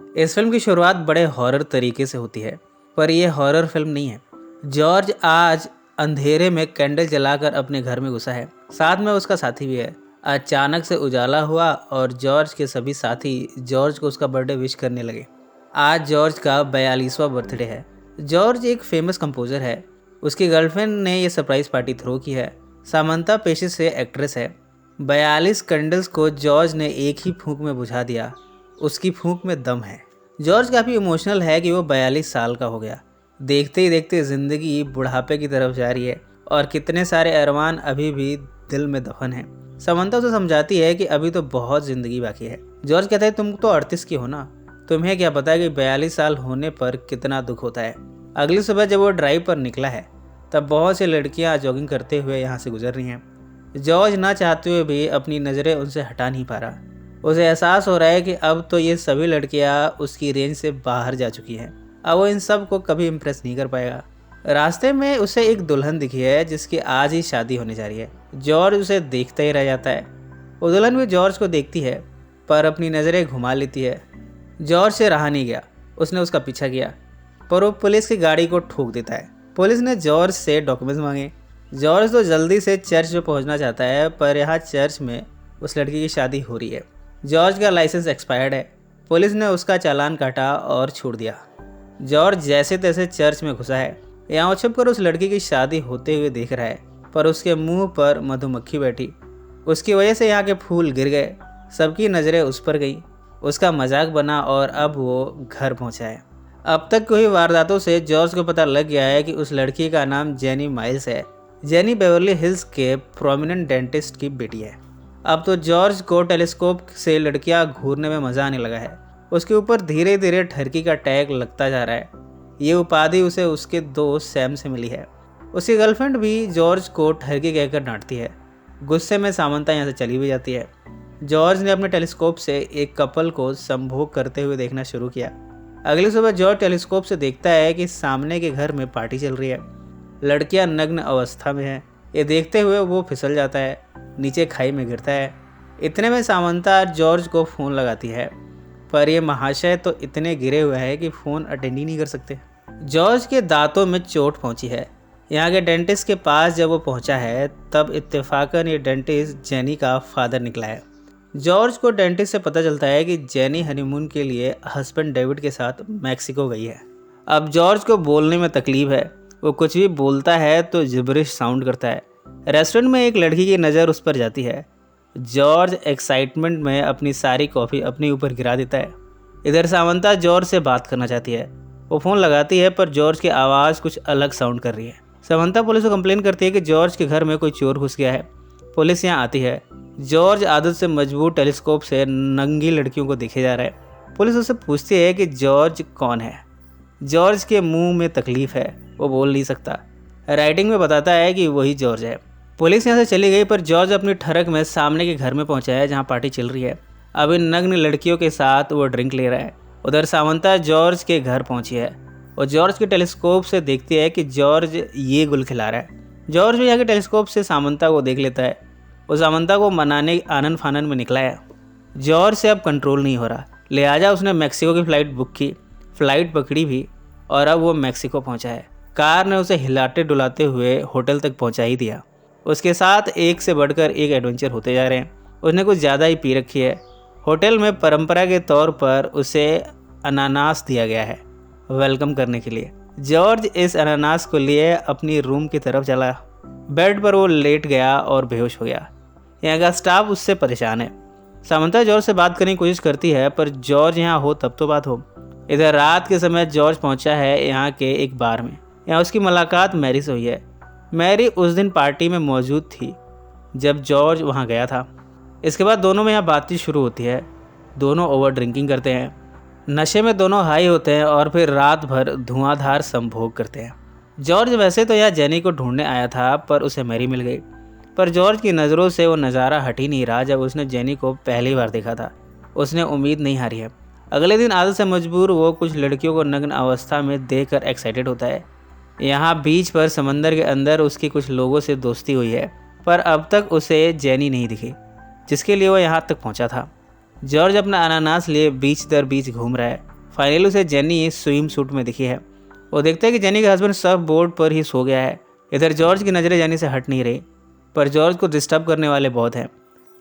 इस फिल्म की शुरुआत बड़े हॉरर तरीके से होती है, पर यह हॉरर फिल्म नहीं है। जॉर्ज आज अंधेरे में कैंडल जलाकर अपने घर में घुसा है। साथ में उसका साथी भी है। अचानक से उजाला हुआ और जॉर्ज के सभी साथी जॉर्ज को उसका बर्थडे विश करने लगे। आज जॉर्ज का 42वां बर्थडे है। जॉर्ज एक फेमस कंपोजर है। उसकी गर्लफ्रेंड ने ये सरप्राइज पार्टी थ्रो की है। सामंता पेशे से एक्ट्रेस है। 42 कैंडल्स को जॉर्ज ने एक ही फूंक में बुझा दिया। उसकी फूंक में दम है। जॉर्ज काफ़ी इमोशनल है कि वो 42 साल का हो गया। देखते ही देखते ज़िंदगी बुढ़ापे की तरफ जा रही है और कितने सारे अरमान अभी भी दिल में दफन हैं। समंता उसे समझाती है कि अभी तो बहुत ज़िंदगी बाकी है। जॉर्ज कहता है तुम तो 38 की हो ना, तुम्हें क्या पता है कि 42 साल होने पर कितना दुख होता है। अगली सुबह जब वो ड्राइव पर निकला है तब बहुत सी लड़कियां जॉगिंग करते हुए यहाँ से गुजर रही हैं। जॉर्ज ना चाहते हुए भी अपनी नज़रें उनसे हटा नहीं पा रहा। उसे एहसास हो रहा है कि अब तो ये सभी लड़कियां उसकी रेंज से बाहर जा चुकी हैं। अब वो इन सब को कभी इम्प्रेस नहीं कर पाएगा। रास्ते में उसे एक दुल्हन दिखी है जिसकी आज ही शादी होने जा रही है। जॉर्ज उसे देखता ही रह जाता है। वो दुल्हन भी जॉर्ज को देखती है पर अपनी नज़रें घुमा लेती है। जॉर्ज से रहा नहीं गया, उसने उसका पीछा किया पर वो पुलिस की गाड़ी को ठोक देता है। पुलिस ने जॉर्ज से डॉक्यूमेंट्स मांगे। जॉर्ज तो जल्दी से चर्च में पहुंचना चाहता है पर यहाँ चर्च में उस लड़की की शादी हो रही है। जॉर्ज का लाइसेंस एक्सपायर्ड है। पुलिस ने उसका चालान काटा और छोड़ दिया। जॉर्ज जैसे तैसे चर्च में घुसा है। यहाँ वो छुपकर उस लड़की की शादी होते हुए देख रहा है पर उसके मुंह पर मधुमक्खी बैठी। उसकी वजह से यहाँ के फूल गिर गए। सबकी नज़रें उस पर गई। उसका मजाक बना और अब वो घर पहुँचा है। अब तक हुई वारदातों से जॉर्ज को पता लग गया है कि उस लड़की का नाम जेनी माइल्स है। जेनी बेवर्ली हिल्स के प्रोमिनेंट डेंटिस्ट की बेटी है। अब तो जॉर्ज को टेलीस्कोप से लड़कियां घूरने में मज़ा आने लगा है। उसके ऊपर धीरे धीरे ठरकी का टैग लगता जा रहा है। ये उपाधि उसे उसके दोस्त सैम से मिली है। उसकी गर्लफ्रेंड भी जॉर्ज को ठरकी कहकर डांटती है। गुस्से में सामंता यहाँ से चली भी जाती है। जॉर्ज ने अपने टेलीस्कोप से एक कपल को संभोग करते हुए देखना शुरू किया। अगली सुबह जॉर्ज टेलीस्कोप से देखता है कि सामने के घर में पार्टी चल रही है। लड़कियां नग्न अवस्था में हैं। ये देखते हुए वो फिसल जाता है, नीचे खाई में गिरता है। इतने में सामंता जॉर्ज को फ़ोन लगाती है पर ये महाशय तो इतने गिरे हुए हैं कि फ़ोन अटेंड ही नहीं कर सकते। जॉर्ज के दांतों में चोट पहुंची है। यहाँ के डेंटिस्ट के पास जब वो पहुंचा है तब इत्तेफाकन ये डेंटिस्ट जेनी का फादर निकला है। जॉर्ज को डेंटिस्ट से पता चलता है कि जेनी हनीमून के लिए हस्बैंड डेविड के साथ मैक्सिको गई है। अब जॉर्ज को बोलने में तकलीफ है। वो कुछ भी बोलता है तो जिब्रिश साउंड करता है। रेस्टोरेंट में एक लड़की की नज़र उस पर जाती है। जॉर्ज एक्साइटमेंट में अपनी सारी कॉफ़ी अपने ऊपर गिरा देता है। इधर सामंता जॉर्ज से बात करना चाहती है। वो फ़ोन लगाती है पर जॉर्ज की आवाज़ कुछ अलग साउंड कर रही है। सामंता पुलिस को कंप्लेन करती है कि जॉर्ज के घर में कोई चोर घुस गया है। पुलिस यहाँ आती है। जॉर्ज आदत से मजबूर टेलीस्कोप से नंगी लड़कियों को देखे जा रहा है। पुलिस उससे पूछती है कि जॉर्ज कौन है। जॉर्ज के मुंह में तकलीफ है, वो बोल नहीं सकता। राइटिंग में बताता है कि वही जॉर्ज है। पुलिस यहाँ से चली गई पर जॉर्ज अपनी ठरक में सामने के घर में पहुंचा है जहाँ पार्टी चल रही है। अब इन नग्न लड़कियों के साथ वो ड्रिंक ले रहा है। उधर सामंता जॉर्ज के घर पहुंची है और जॉर्ज के टेलीस्कोप से देखती है कि जॉर्ज ये गुल खिला रहा है। जॉर्ज भी यहाँ के टेलीस्कोप से सामंता को देख लेता है। वो सामंता को मनाने आनन फानन में निकला है। जॉर्ज से अब कंट्रोल नहीं हो रहा, लिहाजा उसने मैक्सिको की फ़्लाइट बुक की। फ़्लाइट पकड़ी भी और अब वो मैक्सिको पहुंचा है। कार ने उसे हिलाते डुलाते हुए होटल तक पहुंचा ही दिया। उसके साथ एक से बढ़कर एक एडवेंचर होते जा रहे हैं। उसने कुछ ज़्यादा ही पी रखी है। होटल में परंपरा के तौर पर उसे अनानास दिया गया है वेलकम करने के लिए। जॉर्ज इस अनानास को लिए अपनी रूम की तरफ चला। बेड पर वो लेट गया और बेहोश हो गया। यहाँ का स्टाफ उससे परेशान है। सामंता जॉर्ज से बात करने की कोशिश करती है पर जॉर्ज यहाँ हो तब तो बात हो। इधर रात के समय जॉर्ज पहुँचा है यहाँ के एक बार में। यहाँ उसकी मुलाकात मैरी से हुई है। मैरी उस दिन पार्टी में मौजूद थी जब जॉर्ज वहाँ गया था। इसके बाद दोनों में यहाँ बातचीत शुरू होती है। दोनों ओवर ड्रिंकिंग करते हैं। नशे में दोनों हाई होते हैं और फिर रात भर धुआंधार संभोग करते हैं। जॉर्ज वैसे तो यहाँ जेनी को ढूंढने आया था पर उसे मैरी मिल गई। पर जॉर्ज की नज़रों से वो नज़ारा हट ही नहीं रहा जब उसने जेनी को पहली बार देखा था। उसने उम्मीद नहीं हारी है। अगले दिन आदत से मजबूर वो कुछ लड़कियों को नग्न अवस्था में देखकर एक्साइटेड होता है। यहाँ बीच पर समंदर के अंदर उसकी कुछ लोगों से दोस्ती हुई है पर अब तक उसे जेनी नहीं दिखी जिसके लिए वो यहाँ तक पहुँचा था। जॉर्ज अपना अनानास लिए बीच दर बीच घूम रहा है। फाइनली उसे जेनी स्विम सूट में दिखी है। वो देखता है कि जेनी का हस्बैंड सब बोर्ड पर ही सो गया है। इधर जॉर्ज की नज़रें जेनी से हट नहीं रही, पर जॉर्ज को डिस्टर्ब करने वाले बहुत हैं।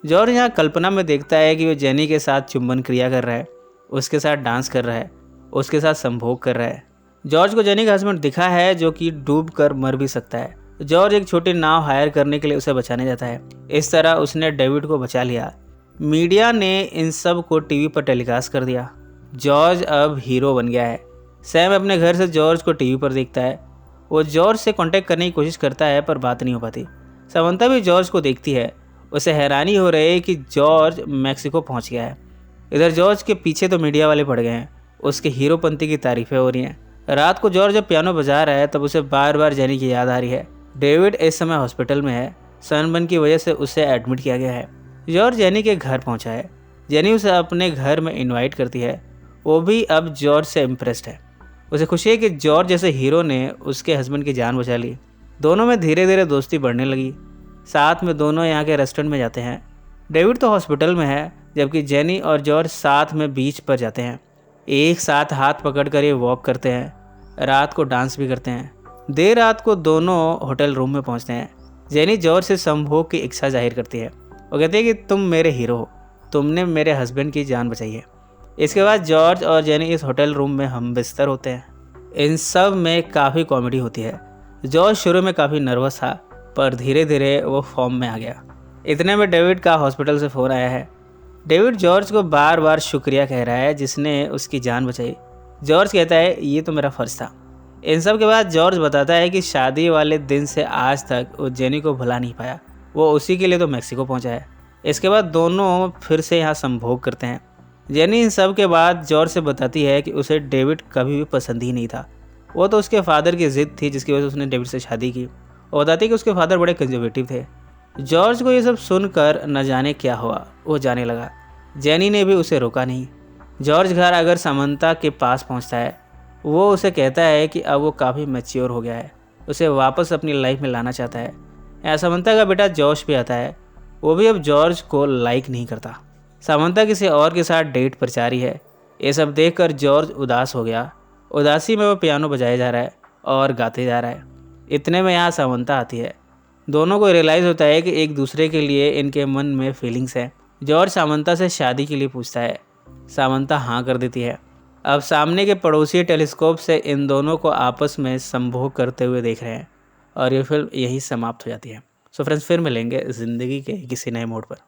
जॉर्ज यहाँ कल्पना में देखता है कि वो जेनी के साथ चुंबन क्रिया कर रहा है, उसके साथ डांस कर रहा है, उसके साथ संभोग कर रहा है। जॉर्ज को जेनी का हस्बैंड दिखा है जो कि डूब कर मर भी सकता है। जॉर्ज एक छोटी नाव हायर करने के लिए उसे बचाने जाता है। इस तरह उसने डेविड को बचा लिया। मीडिया ने इन सब को टीवी पर टेलीकास्ट कर दिया। जॉर्ज अब हीरो बन गया है। सैम अपने घर से जॉर्ज को टीवी पर देखता है। वो जॉर्ज से कांटेक्ट करने की कोशिश करता है पर बात नहीं हो पाती। समंता भी जॉर्ज को देखती है। उसे हैरानी हो रही है कि जॉर्ज मैक्सिको पहुंच गया है। इधर जॉर्ज के पीछे तो मीडिया वाले पड़ गए हैं। उसके हीरोपंती की तारीफें हो रही हैं। रात को जॉर्ज जब पियानो बजा रहा है तब उसे बार बार जेनी की याद आ रही है। डेविड इस समय हॉस्पिटल में है। सनबर्न की वजह से उसे एडमिट किया गया है। जॉर्ज जेनी के घर पहुंचा है। जेनी उसे अपने घर में इनवाइट करती है। वो भी अब जॉर्ज से इम्प्रेस्ड है। उसे खुशी है कि जॉर्ज जैसे हीरो ने उसके हस्बैंड की जान बचा ली। दोनों में धीरे धीरे दोस्ती बढ़ने लगी। साथ में दोनों यहाँ के रेस्टोरेंट में जाते हैं। डेविड तो हॉस्पिटल में है, जबकि जेनी और जॉर्ज साथ में बीच पर जाते हैं। एक साथ हाथ पकड़कर ये वॉक करते हैं। रात को डांस भी करते हैं। देर रात को दोनों होटल रूम में पहुंचते हैं। जेनी जॉर्ज से संभोग की इच्छा जाहिर करती है। वो कहती है कि तुम मेरे हीरो हो, तुमने मेरे हस्बैंड की जान बचाई है। इसके बाद जॉर्ज और जेनी इस होटल रूम में हम बिस्तर होते हैं। इन सब में काफ़ी कॉमेडी होती है। जॉर्ज शुरू में काफ़ी नर्वस था, पर धीरे धीरे वो फॉर्म में आ गया। इतने में डेविड का हॉस्पिटल से फ़ोन आया है। डेविड जॉर्ज को बार बार शुक्रिया कह रहा है जिसने उसकी जान बचाई। जॉर्ज कहता है ये तो मेरा फ़र्ज़ था। इन सब के बाद जॉर्ज बताता है कि शादी वाले दिन से आज तक वो जेनी को भुला नहीं पाया। वो उसी के लिए तो मैक्सिको पहुंचा है। इसके बाद दोनों फिर से यहाँ संभोग करते हैं। जेनी इन सब के बाद जॉर्ज से बताती है कि उसे डेविड कभी भी पसंद ही नहीं था। वो तो उसके फादर की ज़िद थी जिसकी वजह से उसने डेविड से शादी की। वो बताती है कि उसके फादर बड़े कंजर्वेटिव थे। जॉर्ज को ये सब सुनकर न जाने क्या हुआ, वो जाने लगा। जेनी ने भी उसे रोका नहीं। जॉर्ज घर अगर समंता के पास पहुंचता है। वो उसे कहता है कि अब वो काफ़ी मैच्योर हो गया है, उसे वापस अपनी लाइफ में लाना चाहता है। यहाँ समंता का बेटा जॉश भी आता है। वो भी अब जॉर्ज को लाइक नहीं करता। समंता किसी और के साथ डेट पर जा रही है। ये सब देखकर जॉर्ज उदास हो गया। उदासी में वो पियानो बजाया जा रहा है और गाते जा रहा है। इतने में यहाँ समंता आती है। दोनों को रियलाइज़ होता है कि एक दूसरे के लिए इनके मन में फीलिंग्स है। जॉर्ज सामंता से शादी के लिए पूछता है। सामंता हाँ कर देती है। अब सामने के पड़ोसी टेलीस्कोप से इन दोनों को आपस में संभोग करते हुए देख रहे हैं और ये फिल्म यही समाप्त हो जाती है। सो फ्रेंड्स, फिर मिलेंगे ज़िंदगी के किसी नए मोड़ पर।